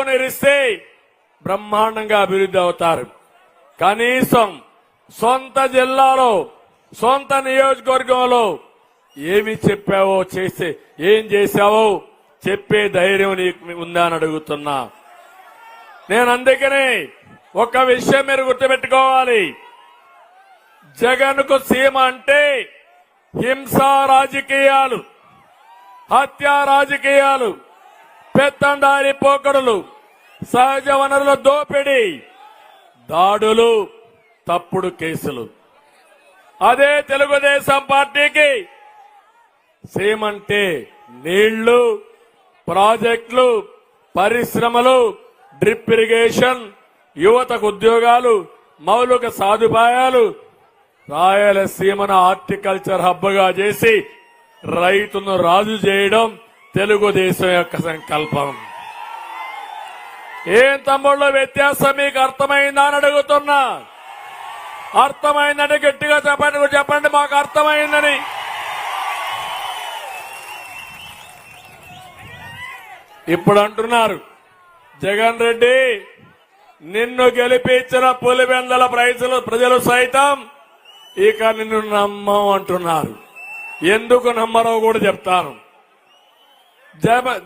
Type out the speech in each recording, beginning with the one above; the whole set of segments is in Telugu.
నిరిస్తే బ్రహ్మాండంగా అభివృద్ధి అవుతారు. కనీసం సొంత జిల్లాలో సొంత నియోజకవర్గంలో ఏమి చెప్పావో చేస్తే ఏం చేశావో చెప్పే ధైర్యం నీకు ఉందా అని అడుగుతున్నా. నేను అందుకనే ఒక విషయం మీరు గుర్తుపెట్టుకోవాలి. జగన్ కు సీమ అంటే హింసా రాజకీయాలు, హత్యా రాజకీయాలు, పెత్తండారి పోకడలు, సహజ వనరుల దోపిడీ, దాడులు, తప్పుడు కేసులు. అదే తెలుగుదేశం పార్టీకి సీమంటే నీళ్లు, ప్రాజెక్టులు, పరిశ్రమలు, డ్రిప్ ఇరిగేషన్, యువతకు ఉద్యోగాలు, మౌలిక సదుపాయాలు, రాయలసీమను హార్టికల్చర్ హబ్ గా చేసి రైతును రాజు చేయడం తెలుగుదేశం యొక్క సంకల్పం. ఏం తమ్ముళ్ళు వ్యత్యాసం మీకు అర్థమైందా అని అడుగుతున్నా. అర్థమైందని గట్టిగా చెప్పండి మాకు అర్థమైందని. ఇప్పుడు అంటున్నారు జగన్ రెడ్డి నిన్ను గెలిపించిన పులివెందల ప్రజలు సైతం ఇక నిన్ను నమ్మం అంటున్నారు. ఎందుకు నమ్మరో కూడా చెప్తాను.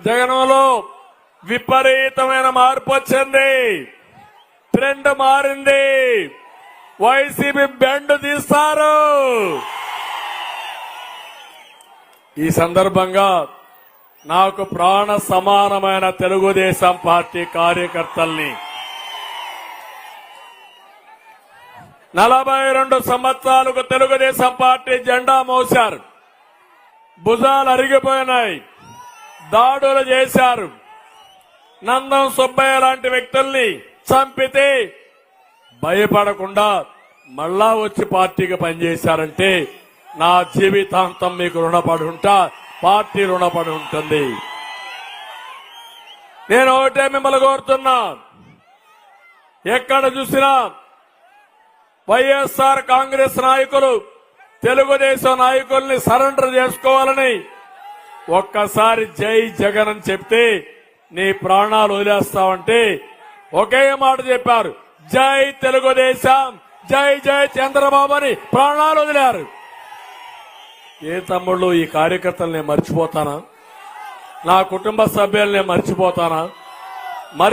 జగన్లో విపరీతమైన మార్పు వచ్చింది. ట్రెండ్ మారింది. వైసీపీ బెండ్ తీస్తారు. ఈ సందర్భంగా నాకు ప్రాణ సమానమైన తెలుగుదేశం పార్టీ కార్యకర్తల్ని 42 సంవత్సరాలకు తెలుగుదేశం పార్టీ జెండా మోశారు. భుజాలు అరిగిపోయినాయి. దాడులు చేశారు. నందం సుబ్బయ్య లాంటి వ్యక్తుల్ని చంపితే భయపడకుండా మళ్ళా వచ్చి పార్టీకి పనిచేశారంటే నా జీవితాంతం మీకు రుణపడి ఉంటా. పార్టీ రుణపడి ఉంటుంది. నేను ఒకటే మిమ్మల్ని కోరుతున్నా, ఎక్కడ చూసినా వైఎస్ఆర్ కాంగ్రెస్ నాయకులు తెలుగుదేశం నాయకుల్ని సరెండర్ చేసుకోవాలని ఒక్కసారి జై జగన్ అని చెప్తే నీ ప్రాణాలు వదిలేస్తావంటే ఒకే మాట చెప్పారు, జై తెలుగుదేశం, జై జై చంద్రబాబు అని ప్రాణాలు వదిలారు. ఏ తమ్ముళ్ళు ఈ కార్యకర్తలు నేను మర్చిపోతానా? నా కుటుంబ సభ్యుల్ని మర్చిపోతానా?